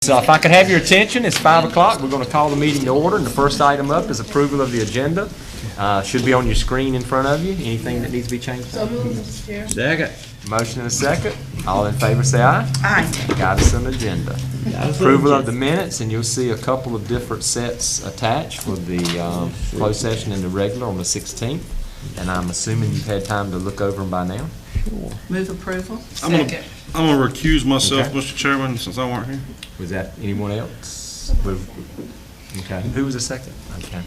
So if I could have your attention, it's 5 o'clock. We're going to call the meeting to order, and the first item up is approval of the agenda. Should be on your screen in front of you. Anything that needs to be changed? So moved, Mr. Chair. Second. Motion and a second. All in favor say aye. Aye. Got us an agenda. Approval of the minutes, and you'll see a couple of different sets attached for the closed session and the regular on the 16th. And I'm assuming you've had time to look over them by now. Move approval. I'm gonna recuse myself, Okay. Mr. Chairman, since I weren't here. Was that anyone else? Okay. Who was the second? Okay.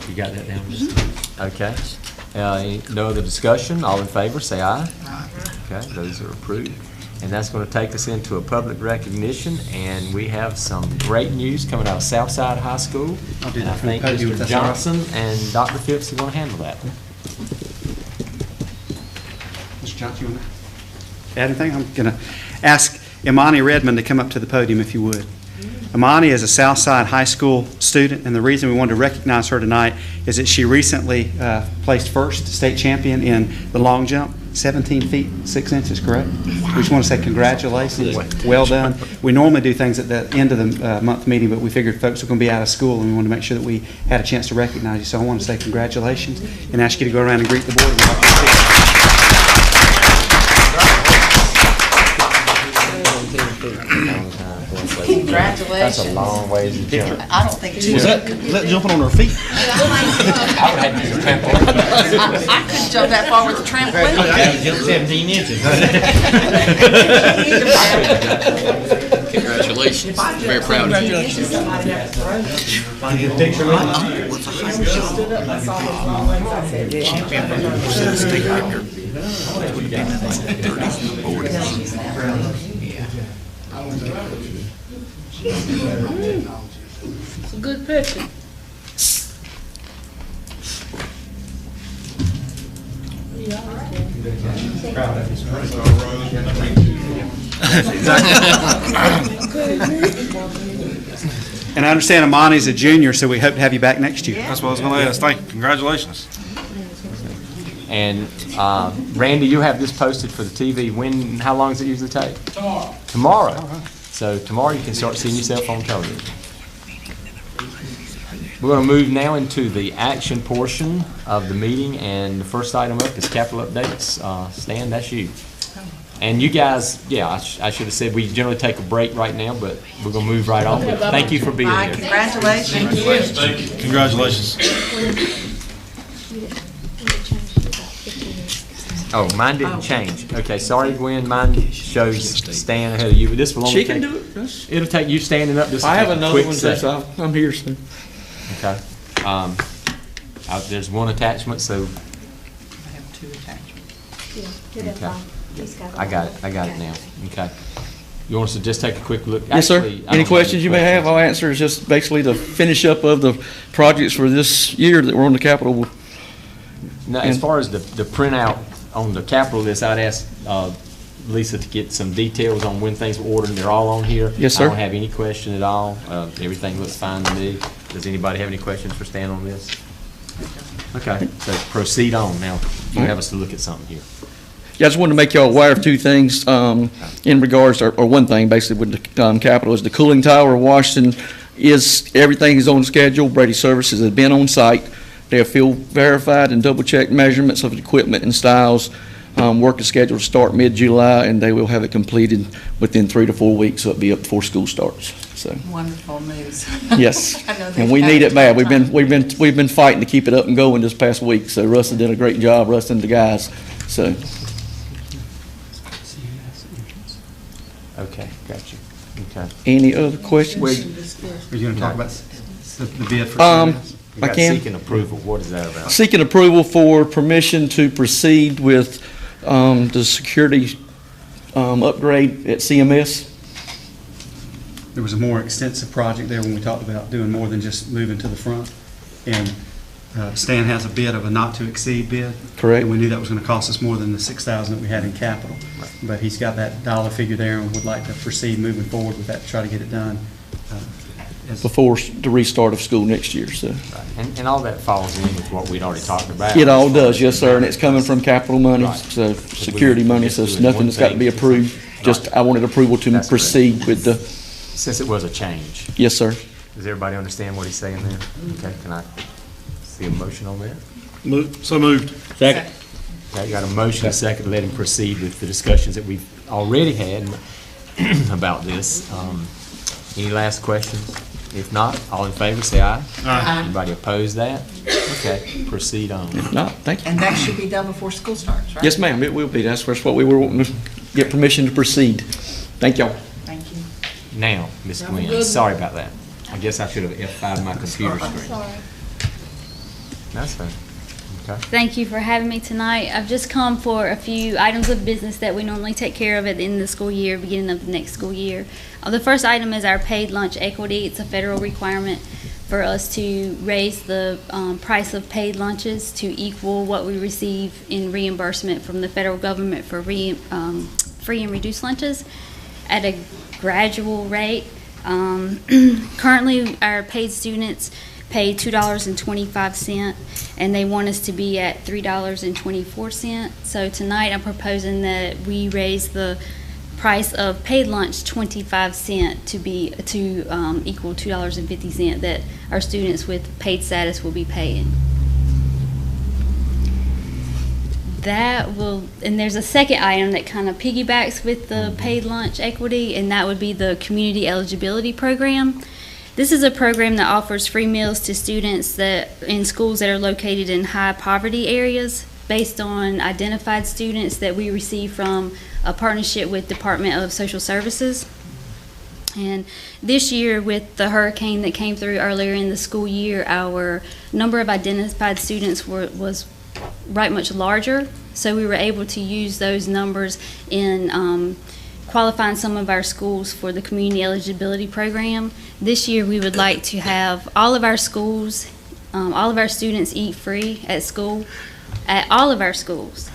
You got that down? Okay. No other discussion? All in favor, say aye. Aye. Okay, those are approved. And that's going to take us into a public recognition, and we have some great news coming out of Southside High School. And I think Mr. Johnson and Dr. Phipps are going to handle that. Mr. Johnson, you want to add anything? I'm going to ask Imani Redmond to come up to the podium if you would. Imani is a Southside High School student, and the reason we wanted to recognize her tonight is that she recently placed first state champion in the long jump, 17 feet 6 inches, correct? We just want to say congratulations. Well done. We normally do things at the end of the month meeting, but we figured folks were going to be out of school, and we wanted to make sure that we had a chance to recognize you. So I want to say congratulations and ask you to go around and greet the board. Congratulations. That's a long ways to jump. I don't think it's. Was that jumping on her feet? I would have to use a trampoline. I couldn't jump that far with a trampoline. Jumped 17 inches. Congratulations. Very proud of you. State record. It's a good picture. And I understand Imani's a junior, so we hope to have you back next year. That's what I was gonna ask. Thank you. Congratulations. And Randy, you have this posted for the TV. When? How long does it usually take? Tomorrow. Tomorrow. So tomorrow you can start seeing yourself on television. We're going to move now into the action portion of the meeting, and the first item up is capital updates. Stan, that's you. And you guys, yeah, I should have said we generally take a break right now, but we're going to move right on. Thank you for being Aye, here. congratulations. Congratulations. Oh, mine didn't change. Okay, sorry, Gwen. Mine shows Stan ahead of you, but this will only She can take, do it. it'll take you standing up. This will I have take a another quick one, second. so I'm here soon. Okay. There's one attachment, so I have two attachments. okay. I got it now. Okay. You want us to just take a quick look? Yes, sir. Actually, I Any don't questions you may have, I'll answer. It's just basically the finish up of the projects for this year that were on the capital. Now, as far as the printout on the capital list, I'd ask Lisa to get some details on when things were ordered, and they're all on here. Yes, sir. I don't have any question at all. Everything looks fine to me. Does anybody have any questions for Stan on this? Okay, so proceed on. Now, you have us to look at something here. Yeah, I just wanted to make y'all aware of two things in regards, or one thing basically with the capital is the cooling tower in Washington everything is on schedule. Brady Services has been on site. They have field verified and double-checked measurements of the equipment and styles. Work is scheduled to start mid-July, and they will have it completed within 3 to 4 weeks, so it'll be up before school starts. So, Wonderful news. yes, I know and they've we had need a it bad. tough We've been fighting to keep it up and going this past week. So Russ did a great job, Russ and the guys. So, Okay, got you. Okay. any other questions? Are you going to talk about the bid for CMS? We I got can. seeking approval. What is that about? Seeking approval for permission to proceed with the security upgrade at CMS. There was a more extensive project there when we talked about doing more than just moving to the front. And Stan has a bid of a not-to-exceed bid. Correct. And we knew that was going to cost us more than the $6,000 that we had in capital. But he's got that dollar figure there and would like to proceed moving forward with that to try to get it done. Before the restart of school next year, so. Right. And all that falls in with what we'd already talked about. It all does, yes, sir, and it's coming from capital money, Right. so security money, so it's nothing that's got to be approved. Just, I wanted approval to That's proceed with the Since it was a change, Yes, sir. does everybody understand what he's saying there? Okay, can I see a motion on that? So moved. Second. Okay, got a motion, a second, to let him proceed with the discussions that we've already had about this. Any last questions? If not, all in favor, say aye. Aye. Anybody oppose that? Okay, proceed on. No, thank you. And that should be done before school starts, right? Yes, ma'am, it will be. That's what we were wanting to get permission to proceed. Thank y'all. Thank you. Now, Ms. Have a Gwen, good sorry about that. I guess I should have F5'd my computer screen. Sorry. That's fine. Okay. Thank you for having me tonight. I've just come for a few items of business that we normally take care of at the end of the school year, beginning of the next school year. The first item is our paid lunch equity. It's a federal requirement for us to raise the price of paid lunches to equal what we receive in reimbursement from the federal government for free and reduced lunches at a gradual rate. Currently, our paid students pay $2.25, and they want us to be at $3.24. So tonight, I'm proposing that we raise the price of paid lunch 25 cents to equal $2.50 that our students with paid status will be paying. That will, and there's a second item that kind of piggybacks with the paid lunch equity, and that would be the community eligibility program. This is a program that offers free meals to students that in schools that are located in high poverty areas based on identified students that we receive from a partnership with Department of Social Services. And this year, with the hurricane that came through earlier in the school year, our number of identified students was right much larger, so we were able to use those numbers in qualifying some of our schools for the community eligibility program. This year we would like to have all of our schools, all of our students eat free at school, at all of our schools.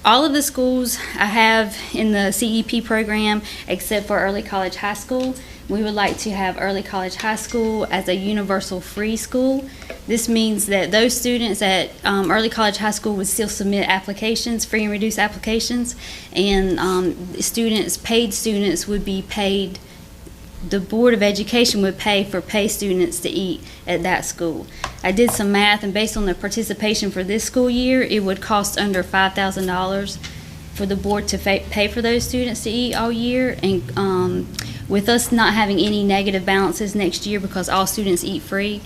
All of the schools I have in the CEP program except for Early College High School. We would like to have Early College High School as a universal free school. This means that those students at Early College High School would still submit applications, free and reduced applications, and paid students would be paid. The Board of Education would pay for paid students to eat at that school. I did some math, and based on the participation for this school year, it would cost under $5,000 for the board to pay for those students to eat all year. And with us not having any negative balances next year because all students eat free,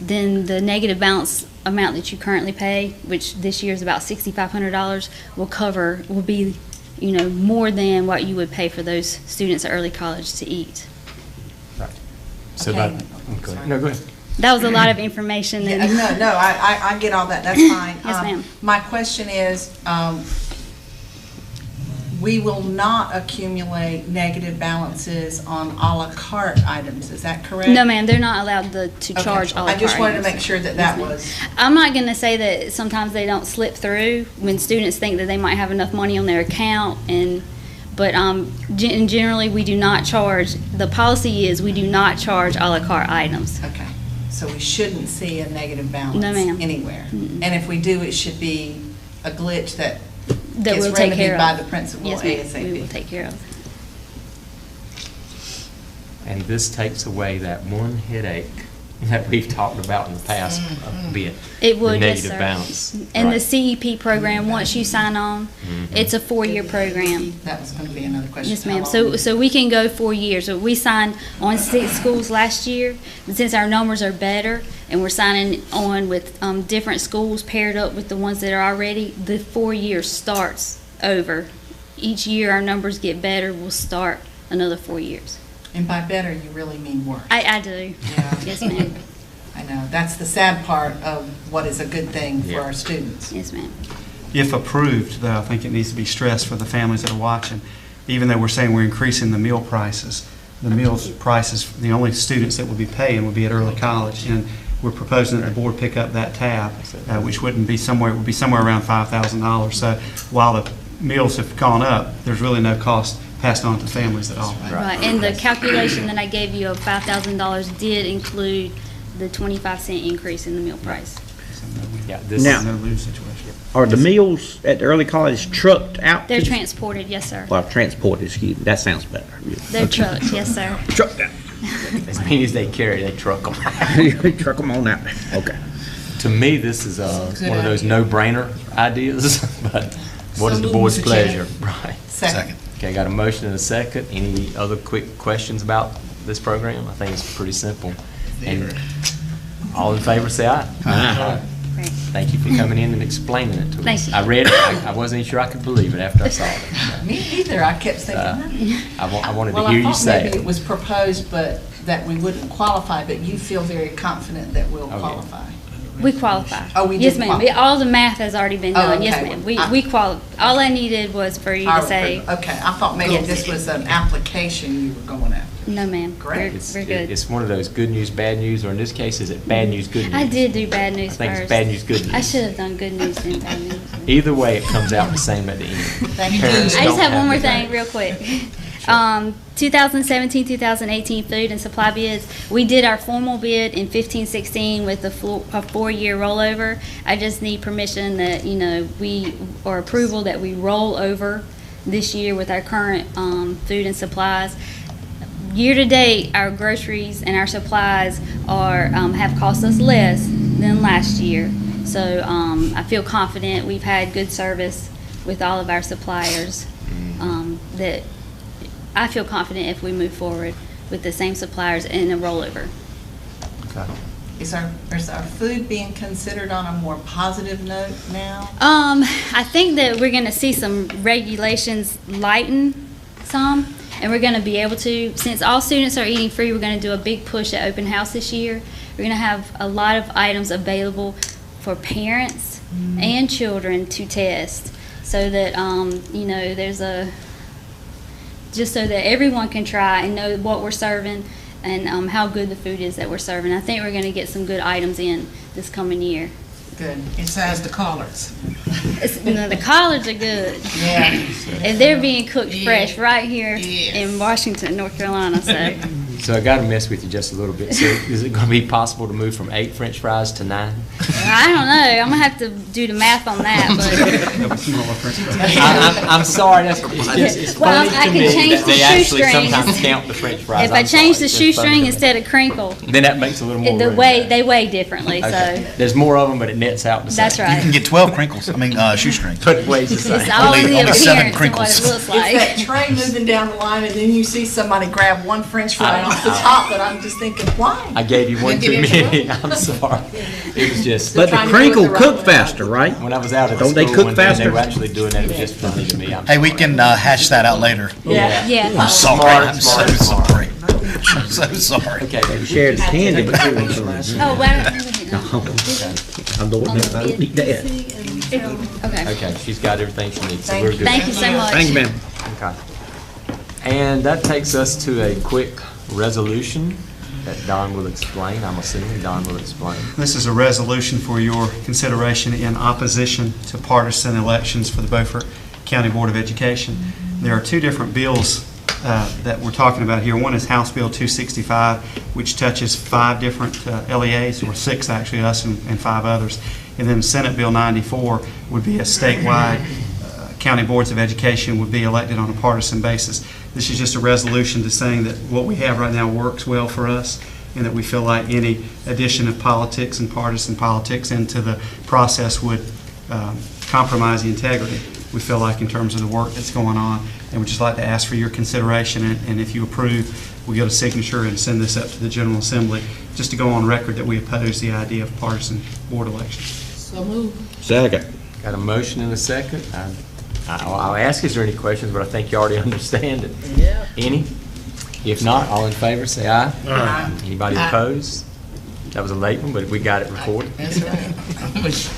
then the negative balance amount that you currently pay, which this year is about $6,500, will be, more than what you would pay for those students at early college to eat. Right. So Okay. go ahead. No, go ahead. That was a lot of information. Yeah, and- no, I get all that, that's fine. Yes, ma'am. My question is, we will not accumulate negative balances on à la carte items, is that correct? No, ma'am, they're not allowed to Okay. charge all I just wanted to items. make sure that Yes, that ma'am. was, I'm not going to say that sometimes they don't slip through when students think that they might have enough money on their account, but generally we do not charge. The policy is we do not charge a la carte items. okay. So we shouldn't see a negative balance No, ma'am. anywhere. And if we do, it should be a glitch that That gets we'll take care remedied of. by the principal Yes, ma'am, we will ASAP. take care of. And this takes away that one headache that we've talked about in the past a bit. It would, The yes, negative sir. balance. And the Right. CEP program, once you sign on, it's a 4-year program. That was going to be another question. Yes, How ma'am. long? So we can go 4 years. So we signed on 6 schools last year. And since our numbers are better and we're signing on with different schools paired up with the ones that are already, the 4 years starts over. Each year our numbers get better, we'll start another 4 years. And by better, you really mean worse. I do. Yeah. Yes, ma'am. I know, that's the sad part of what is a good thing for Yeah. our students. Yes, ma'am. If approved, though, I think it needs to be stressed for the families that are watching, even though we're saying we're increasing the meal prices, the meals prices, the only students that will be paying will be at early college, and we're proposing that the board pick up that tab, which would be somewhere around $5,000. So while the meals have gone up, there's really no cost passed on to families at all. Right. And the calculation that I gave you of $5,000 did include the 25-cent increase in the meal price. Yeah, this, No lose situation. Are the meals at the early college trucked out? They're to the- transported, yes, sir. Well, transported, excuse me. That sounds better. They're trucked, yes, sir. Trucked out. As many as they carry, they truck them. Truck them on out. Okay. To me, this is Good one of those idea. no-brainer ideas, but what is So the moved, board's Mr. Chair. pleasure? Right. Second. Okay, got a motion and a second. Any other quick questions about this program? I think it's pretty simple. And all in favor, say aye. Aye. Great. Thank you for coming in and explaining it to us. Thank you. I read it, I wasn't sure I could believe it after I saw it. Me either, I kept thinking, I wanted well, to hear I you thought say maybe it. it was proposed, but that we wouldn't qualify, but you feel very confident that we'll yeah. qualify. We qualify. Oh, we Yes, did ma'am. qualify. All the math has already been Oh, done. Yes, okay. ma'am. We qualify. All I needed was for you to say, Okay, I thought maybe Yes. this was an application you were going after. no, ma'am. Great. We're good. It's one of those good news, bad news, or in this case, is it bad news, good news? I did do bad news I think first. it's bad news, good news. I should have done good news then bad news. Either way, it comes out the same at the end. Thank you. Parents I just don't have one more the thing, vote. real quick. 2017, 2018 food and supply bids, we did our formal bid in 15-16 with a 4-year rollover. I just need permission that, or approval that we roll over this year with our current food and supplies. Year to date, our groceries and our supplies have cost us less than last year. So I feel confident. We've had good service with all of our suppliers. That I feel confident if we move forward with the same suppliers and a rollover. Okay. Is our food being considered on a more positive note now? I think that we're going to see some regulations lighten some, and we're going to be able to, since all students are eating free, we're going to do a big push at open house this year. We're going to have a lot of items available for parents and children to test, so that just so that everyone can try and know what we're serving and how good the food is that we're serving. I think we're going to get some good items in this coming year. Good. Besides the collards. The collards are good. Yeah. And they're being cooked Yeah. fresh right here Yes. in Washington, North Carolina, so. So I got to mess with you just a little bit. So is it going to be possible to move from 8 French fries to 9? I don't know, I'm gonna have to do the math on that, but. I'm sorry, it's Well, funny I to can me change that the they actually shoestrings. sometimes count the French fries. If I I'm change sorry, the it's just funny shoestring to me. instead of crinkle, Then that makes a little more room. they weigh differently, Okay. so, There's more of them, but it nets out the same. that's You can right. get 12 crinkles, shoestrings. But it weighs the same. It's all in the only 7 appearance and what it crinkles. looks It's that like. tray moving down the line, and then you see somebody grab one French fry off the top, but I'm just thinking, why? I gave you one Didn't too get many. into I'm sorry. It was just, But the trying to do it crinkle the right cook way. faster, right? when I was out at the Don't they school cook one day, and they faster? were actually doing that. It was just funny to me. I'm Hey, we sorry. can hash that out later. Yeah. Yeah, I'm sorry, Smart, I'm smart, so smart. sorry. I'm so sorry. Okay, baby. Share the candy, but you want some. oh, well, I don't need that. okay, Okay, she's got everything she needs, so Thank we're you. good. thank you so much. Thank you, ma'am. Okay. And that takes us to a quick resolution that Don will explain. I'm assuming Don will explain. This is a resolution for your consideration in opposition to partisan elections for the Beaufort County Board of Education. There are two different bills that we're talking about here. One is House Bill 265, which touches 5 different LEAs, or 6 actually, us and 5 others. And then Senate Bill 94 would be a statewide county boards of education would be elected on a partisan basis. This is just a resolution to saying that what we have right now works well for us, and that we feel like any addition of politics and partisan politics into the process would compromise the integrity, we feel like, in terms of the work that's going on. And we'd just like to ask for your consideration, and if you approve, we'll get a signature and send this up to the General Assembly, just to go on record that we oppose the idea of partisan board elections. So move. Second. Got a motion and a second. I'll ask, is there any questions, but I think you already understand it. Yeah. Any? If not, all in favor, say aye. Aye. Anybody Aye. opposed? That was a late one, but we got it recorded. That's right.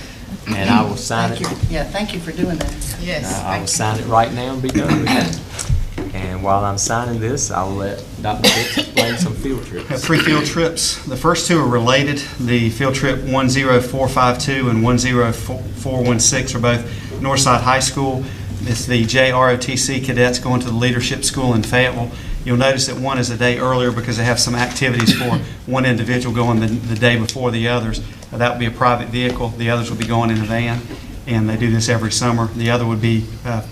And I will sign Thank it. you. Yeah, thank you for doing that. Yes. I will sign it right now and be done with it. And while I'm signing this, I will let Dr. Dix explain some field trips. Have 3 field trips. The first 2 are related. The field trip 10452 and 10416 are both Northside High School. It's the JROTC cadets going to the Leadership School in Fayetteville. You'll notice that one is a day earlier because they have some activities for one individual going the day before the others. That will be a private vehicle. The others will be going in a van. and they do this every summer. The other would be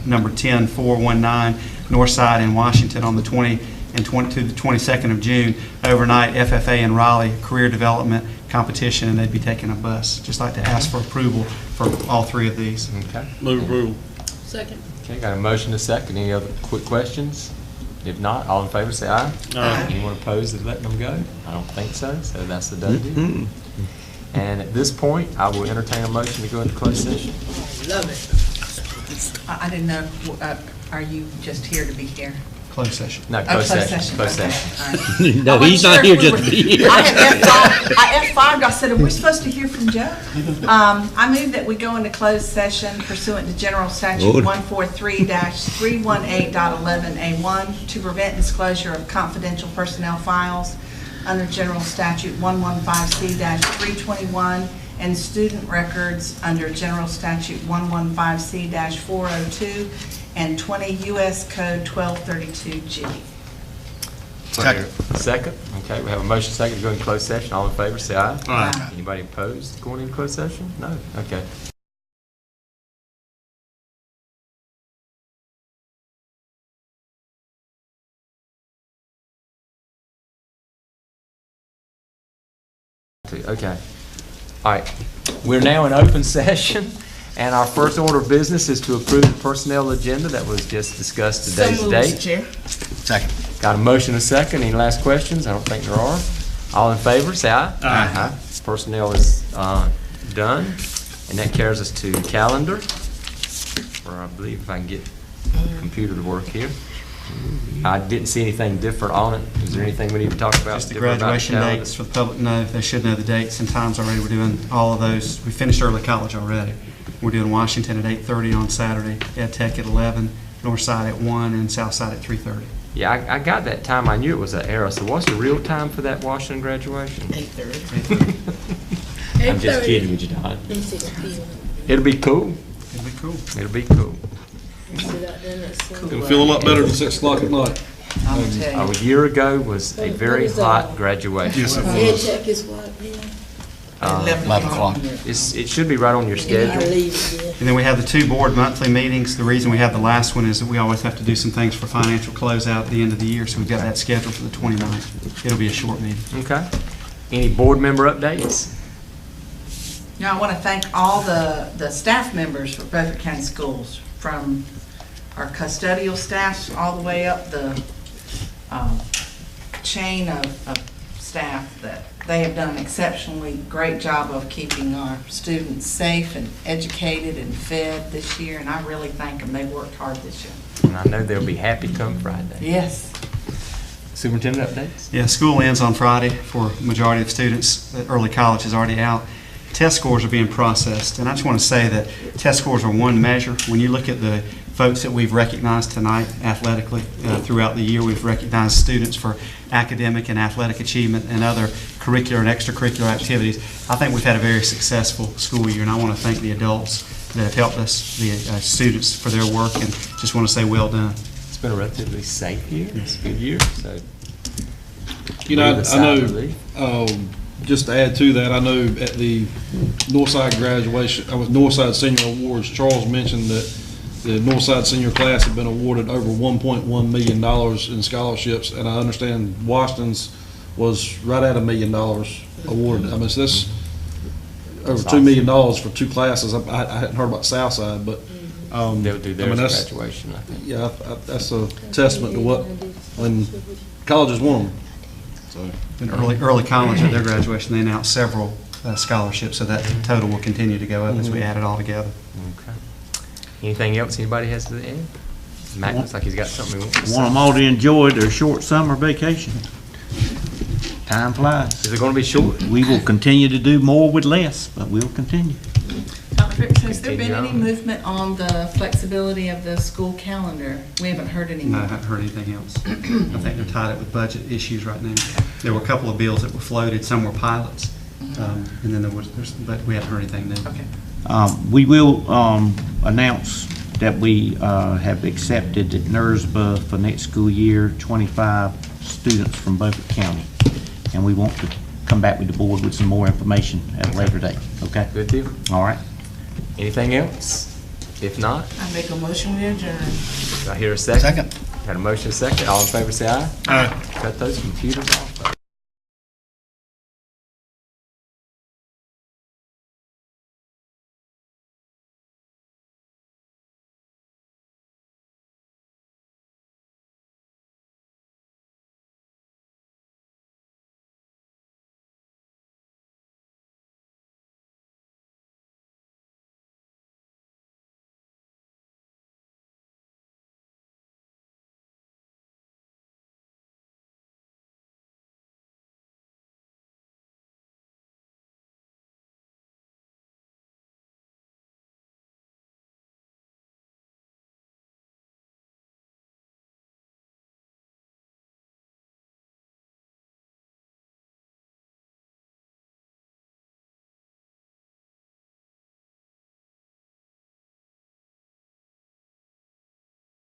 number 10419 Northside in Washington on the 20 and 20 to the 22nd of June, overnight FFA in Raleigh career development competition, and they'd be taking a bus. Just like to ask for approval for all three of these. Okay. Move approval. Second. Okay, got a motion to second. Any other quick questions? If not, all in favor say aye. Aye. Anyone opposed to letting them go? I don't think so, so that's a done deal. And at this point, I will entertain a motion to go into closed session. Love it. I didn't know, are you just here to be here? Closed session. No, Oh, closed session. Closed Okay, session. all right. No, I he's wasn't not sure here if we just to be were- here. I F5'd, I said, are we supposed to hear from Joe? I move that we go into closed session pursuant to General Statute Order. 143-318.11A1 to prevent disclosure of confidential personnel files under General Statute 115C-321 and student records under General Statute 115C-402 and 20 U.S. Code 1232G. Second. Second. Okay, we have a motion second to go into closed session. All in favor, say aye. Aye. Anybody opposed to going into closed session? No? Okay. Okay. All right. We're now in open session, and our first order of business is to approve the personnel agenda that was just discussed today's date. Chair. Second. Got a motion and a second. Any last questions? I don't think there are. All in favor, say aye. Aye. Personnel is done, and that carries us to calendar, where I believe if I can get the computer to work here. I didn't see anything different on it. Is there anything we need to talk about? Just the different about graduation calendar? dates for the public know. They should know the dates and times already. We're doing all of those. We finished early college already. We're doing Washington at 8:30 on Saturday, Ed Tech at 11, Northside at 1, and Southside at 3:30. Yeah, I got that time. I knew it was an error. So what's the real time for that Washington graduation? 8:30. I'm just kidding with you, Don. It'll be cool. It'll be cool. It'll be cool. It'll feel a lot better than 6 o'clock at night. I'm gonna tell A you. year ago was a very hot graduation. Yes, it Head was. check is what, yeah. 11 o'clock. It should be right on your I schedule. leave it, yeah. And then we have the two board monthly meetings. The reason we have the last one is that we always have to do some things for financial closeout at the end of the year, so we've got that scheduled for the 29th. It'll be a short meeting. Okay. Any board member updates? Now, I want to thank all the staff members for Beaufort County Schools, from our custodial staffs all the way up the chain of staff, that they have done an exceptionally great job of keeping our students safe and educated and fed this year, and I really thank them. They worked hard this year. And I know they'll be happy come Friday. Yes. Superintendent updates? Yeah, school ends on Friday for the majority of students. Early college is already out. Test scores are being processed, and I just want to say that test scores are one measure. When you look at the folks that we've recognized tonight athletically throughout the year, we've recognized students for academic and athletic achievement and other curricular and extracurricular activities. I think we've had a very successful school year, and I want to thank the adults that have helped us, the students for their work, and just want to say well done. It's been a relatively safe year. It's a good year, so. You know, breathe a I sigh of know, relief. just to add to that, I know at the Northside graduation, Northside Senior Awards, Charles mentioned that the Northside senior class had been awarded over $1.1 million in scholarships, and I understand Washington's was right at $1 million awarded. I mean, so that's over $2 million for two classes. I hadn't heard about Southside, but They'll do I theirs mean, at that's, graduation, I think. yeah, that's a testament to what, when colleges won them. So, In early college, at their graduation, they announced several scholarships, so that total will continue to go up as we add it all together. Okay. Anything else anybody has to add? Matt looks like he's got something he wants to say. Want them all to enjoy their short summer vacation. Time flies. Is it going to be short? We will continue to do more with less, but we'll continue. Dr. Ricks, has there been Continue any on. movement on the flexibility of the school calendar? We haven't heard any No, I more. haven't heard anything else. I think they're tied up with budget issues right now. There were a couple of bills that were floated, some were pilots, and then but we haven't heard anything new. Okay. We will announce that we have accepted at NERSBA for next school year 25 students from Beaufort County, and we want to come back with the board with some more information at a later date. Okay? Good deal. All right. Anything else? If not, I make a motion, we adjourn. do I hear a second? Second. Got a motion, a second. All in favor, say aye. Aye. Cut those computers off.